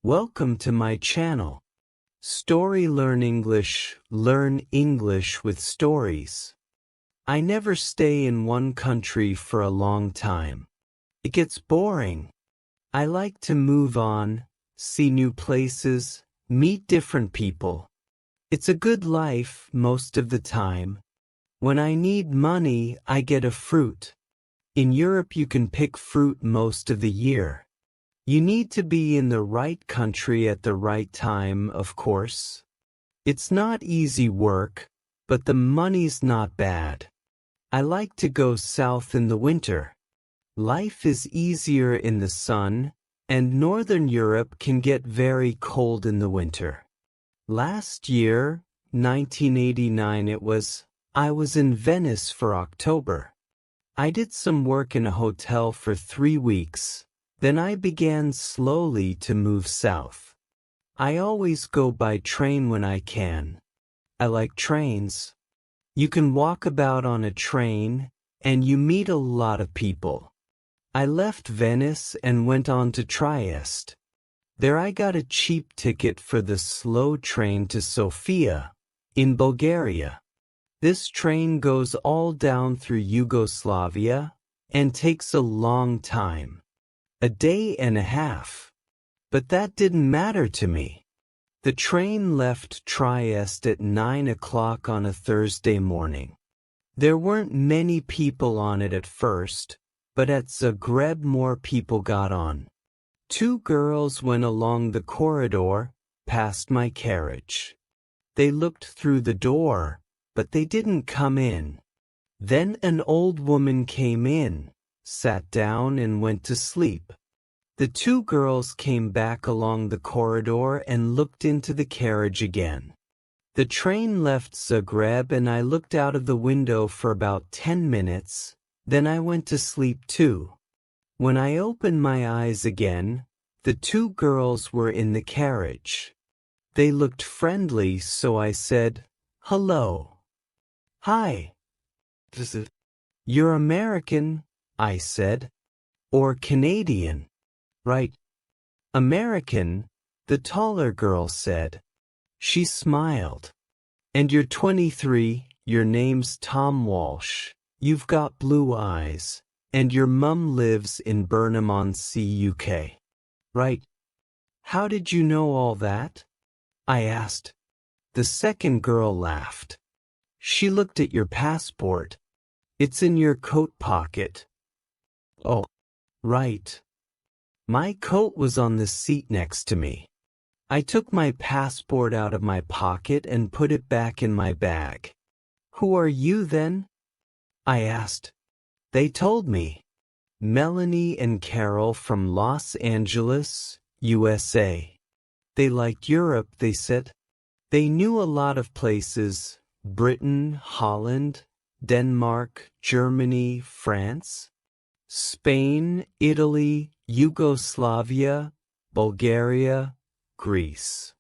Welcome to my channel. Story Learn English with stories. I never stay in one country for a long time. It gets boring. I like to move on, see new places, meet different people. It's a good life most of the time. When I need money, I get a fruit. In Europe you can pick fruit most of the year. You need to be in the right country at the right time, of course. It's not easy work, but the money's not bad. I like to go south in the winter. Life is easier in the sun, and Northern Europe can get very cold in the winter. Last year, 1989 I was in Venice for October. I did some work in a hotel for 3 weeks. Then I began slowly to move south. I always go by train when I can. I like trains. You can walk about on a train, and you meet a lot of people. I left Venice and went on to Trieste. There I got a cheap ticket for the slow train to Sofia, in Bulgaria. This train goes all down through Yugoslavia, and takes a long time. A day and a half. But that didn't matter to me. The train left Trieste at 9 o'clock on a Thursday morning. There weren't many people on it at first, but at Zagreb more people got on. 2 girls went along the corridor, past my carriage. They looked through the door, but they didn't come in. Then an old woman came in, sat down and went to sleep. The 2 girls came back along the corridor and looked into the carriage again. The train left Zagreb and I looked out of the window for about 10 minutes, then I went to sleep too. When I opened my eyes again, the 2 girls were in the carriage. They looked friendly, so I said, "Hello." "Hi." "You're American," I said. "Or Canadian." "Right." "American," the taller girl said. She smiled. "And you're 23, your name's Tom Walsh, you've got blue eyes, and your mum lives in Burnham-on-Sea, UK. Right." "How did you know all that?" I asked. The second girl laughed. "She looked at your passport. It's in your coat pocket." "Oh, right." My coat was on the seat next to me. I took my passport out of my pocket and put it back in my bag. "Who are you then?" I asked. They told me. Melanie and Carol from Los Angeles, USA. They liked Europe, they said. They knew a lot of places: Britain, Holland, Denmark, Germany, France, Spain, Italy, Yugoslavia, Bulgaria, Greece.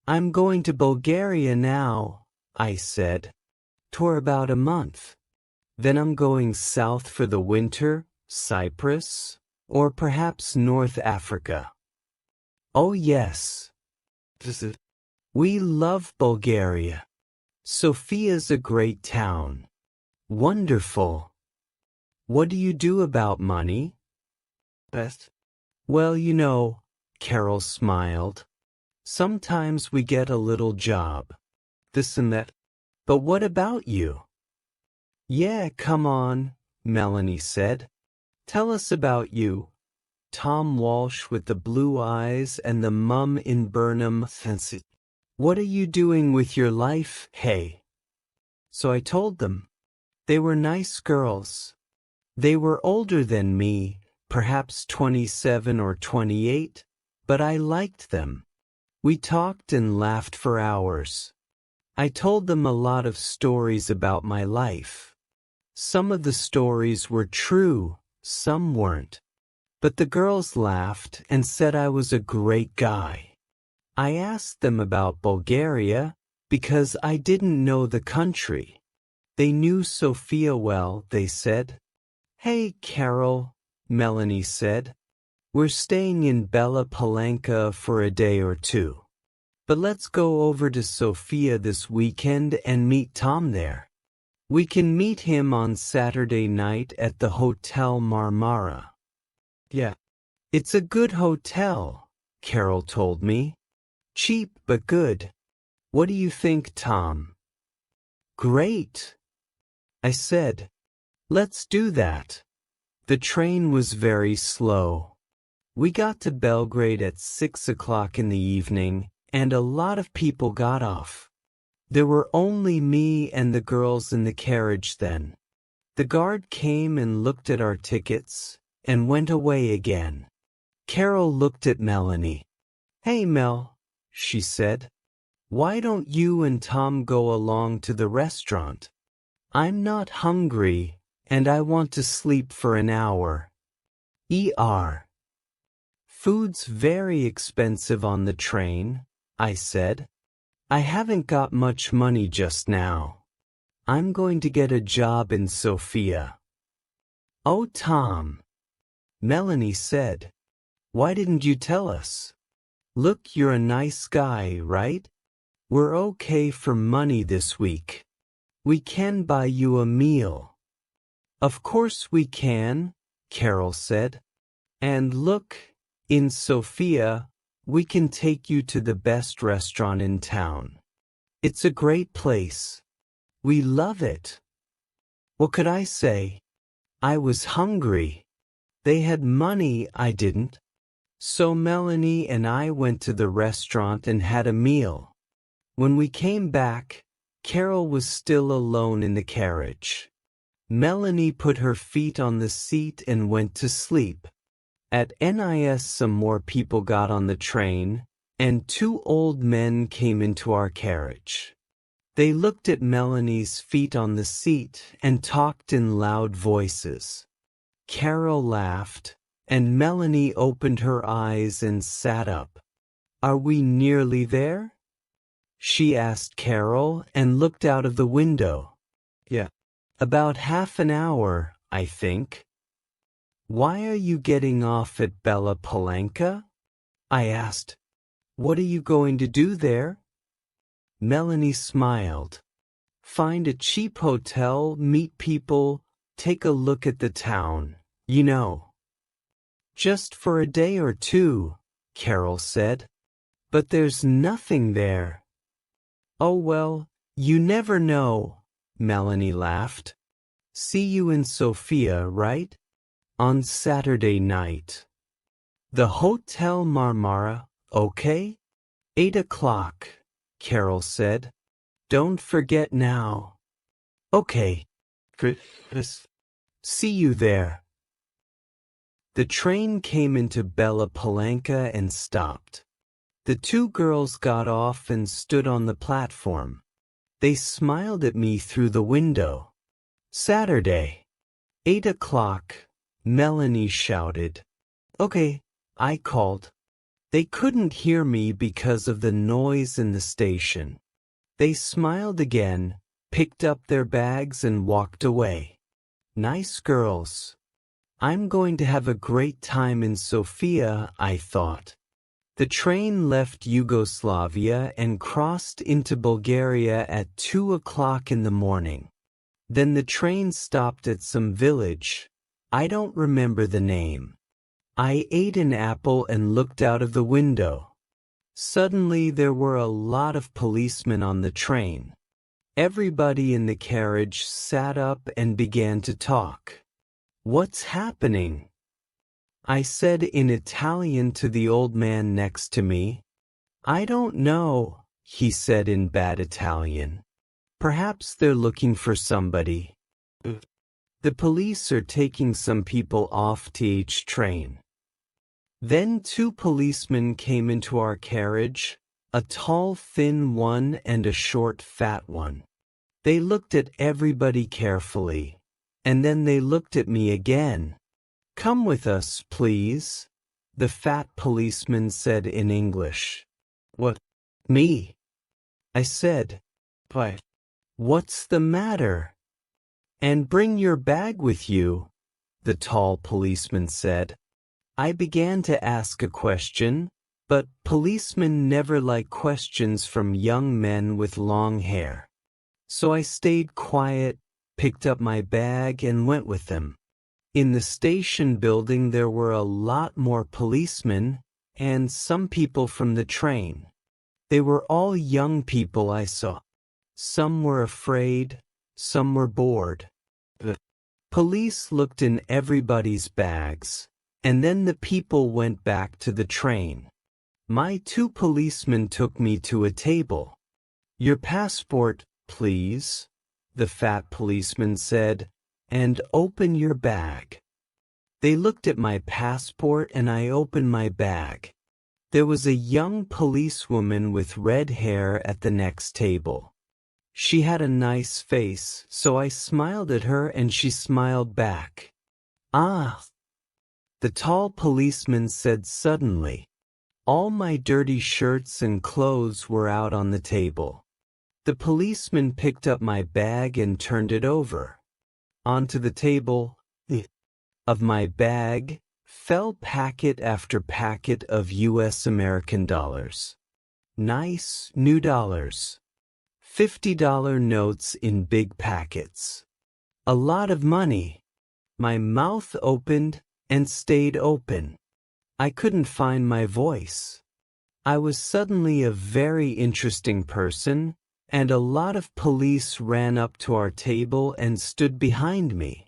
"I'm going to Bulgaria now," I said. "For about a month. Then I'm going south for the winter, Cyprus, or perhaps North Africa." "Oh yes. We love Bulgaria. Sofia's a great town." "Wonderful. What do you do about money?" "Best. Well, you know," Carol smiled. "Sometimes we get a little job. This and that. But what about you?" "Yeah, come on," Melanie said. "Tell us about you. Tom Walsh with the blue eyes and the mum in Burnham. What are you doing with your life, hey?" So I told them. They were nice girls. They were older than me, perhaps 27 or 28, but I liked them. We talked and laughed for hours. I told them a lot of stories about my life. Some of the stories were true, some weren't. But the girls laughed and said I was a great guy. I asked them about Bulgaria because I didn't know the country. They knew Sofia well, they said. "Hey, Carol," Melanie said. We're staying in Bella Palanca for a day or two. But let's go over to Sofia this weekend and meet Tom there. We can meet him on Saturday night at the Hotel Marmara. Yeah. It's a good hotel, Carol told me. Cheap but good. What do you think, Tom? Great, I said. Let's do that. The train was very slow. We got to Belgrade at 6 o'clock in the evening, and a lot of people got off. There were only me and the girls in the carriage then. The guard came and looked at our tickets, and went away again. Carol looked at Melanie. Hey Mel, she said. Why don't you and Tom go along to the restaurant? I'm not hungry, and I want to sleep for an hour. Food's very expensive on the train, I said. I haven't got much money just now. I'm going to get a job in Sofia. Oh, Tom, Melanie said. Why didn't you tell us? Look, you're a nice guy, right? We're okay for money this week. We can buy you a meal. Of course we can, Carol said. And look, in Sofia, we can take you to the best restaurant in town. It's a great place. We love it. What could I say? I was hungry. They had money, I didn't. So Melanie and I went to the restaurant and had a meal. When we came back, Carol was still alone in the carriage. Melanie put her feet on the seat and went to sleep. At NIS some more people got on the train, and 2 old men came into our carriage. They looked at Melanie's feet on the seat and talked in loud voices. Carol laughed, and Melanie opened her eyes and sat up. Are we nearly there? She asked Carol and looked out of the window. Yeah. About half an hour, I think. Why are you getting off at Bella Palanca? I asked. What are you going to do there? Melanie smiled. Find a cheap hotel, meet people, take a look at the town, you know. Just for a day or two, Carol said. But there's nothing there. Oh well, you never know, Melanie laughed. See you in Sofia, right? On Saturday night. The Hotel Marmara, okay? 8 o'clock, Carol said. Don't forget now. Okay. See you there. The train came into Bella Palanca and stopped. The 2 girls got off and stood on the platform. They smiled at me through the window. Saturday. 8 o'clock, Melanie shouted. Okay, I called. They couldn't hear me because of the noise in the station. They smiled again, picked up their bags and walked away. Nice girls. I'm going to have a great time in Sofia, I thought. The train left Yugoslavia and crossed into Bulgaria at 2 o'clock in the morning. Then the train stopped at some village. I don't remember the name. I ate an apple and looked out of the window. Suddenly there were a lot of policemen on the train. Everybody in the carriage sat up and began to talk. What's happening? I said in Italian to the old man next to me. I don't know, he said in bad Italian. Perhaps they're looking for somebody. The police are taking some people off each train. Then 2 policemen came into our carriage, a tall thin one and a short fat one. They looked at everybody carefully, and then they looked at me again. Come with us, please, the fat policeman said in English. What? Me? I said. Why? What's the matter? And bring your bag with you, the tall policeman said. I began to ask a question, but policemen never like questions from young men with long hair. So I stayed quiet, picked up my bag and went with them. In the station building there were a lot more policemen and some people from the train. They were all young people I saw. Some were afraid, some were bored. The police looked in everybody's bags, and then the people went back to the train. My two policemen took me to a table. "Your passport, please," the fat policeman said, "and open your bag." They looked at my passport and I opened my bag. There was a young policewoman with red hair at the next table. She had a nice face, so I smiled at her and she smiled back. "Ah," the tall policeman said suddenly. All my dirty shirts and clothes were out on the table. The policeman picked up my bag and turned it over. Onto the table of my bag fell packet after packet of US American dollars. Nice new dollars. $50 notes in big packets. A lot of money. My mouth opened and stayed open. I couldn't find my voice. I was suddenly a very interesting person, and a lot of police ran up to our table and stood behind me.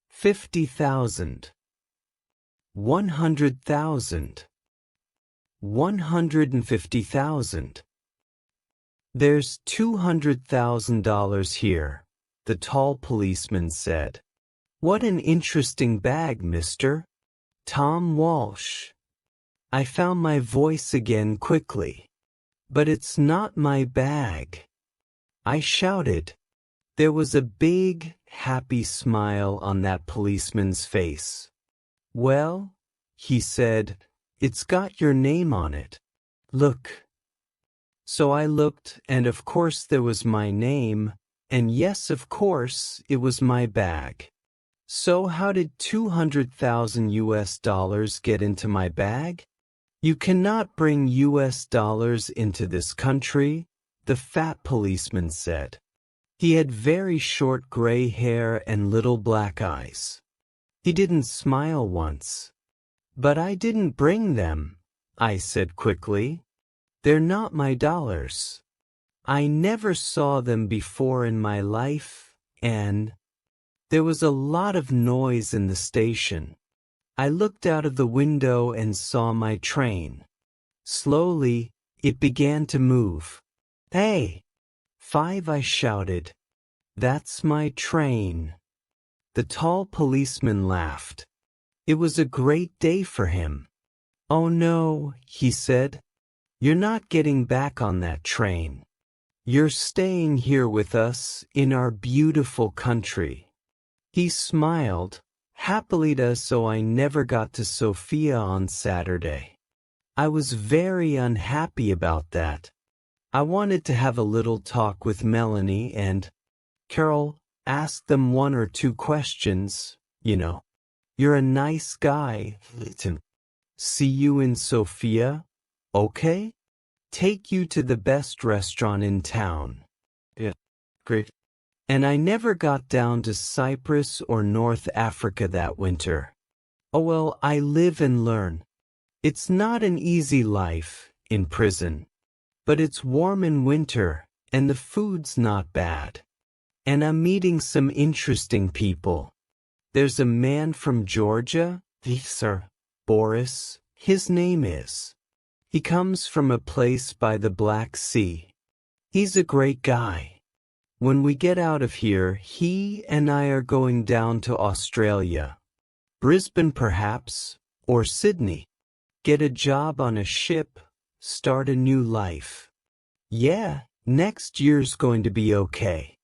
50,000. 100,000. 150,000. "There's $200,000 here," the tall policeman said. "What an interesting bag, mister." Tom Walsh. I found my voice again quickly. "But it's not my bag," I shouted. There was a big, happy smile on that policeman's face. "Well," he said, "it's got your name on it. Look." So I looked, and of course there was my name, and yes, of course, it was my bag. So how did 200,000 US dollars get into my bag? "You cannot bring US dollars into this country," the fat policeman said. He had very short gray hair and little black eyes. He didn't smile once. "But I didn't bring them," I said quickly. "They're not my dollars. I never saw them before in my life, and—" There was a lot of noise in the station. I looked out of the window and saw my train. Slowly, it began to move. "Hey! 5!" I shouted. "That's my train." The tall policeman laughed. It was a great day for him. "Oh no," he said. "You're not getting back on that train. You're staying here with us in our beautiful country." He smiled happily to us, so I never got to Sofia on Saturday. I was very unhappy about that. I wanted to have a little talk with Melanie and Carol, ask them one or two questions, you know. "You're a nice guy. See you in Sofia, okay? Take you to the best restaurant in town." "Yeah, great." And I never got down to Cyprus or North Africa that winter. Oh well, I live and learn. It's not an easy life in prison, but it's warm in winter, and the food's not bad. And I'm meeting some interesting people. There's a man from Georgia, Sir Boris, his name is. He comes from a place by the Black Sea. He's a great guy. When we get out of here, he and I are going down to Australia. Brisbane perhaps, or Sydney. Get a job on a ship, start a new life. Yeah, next year's going to be okay.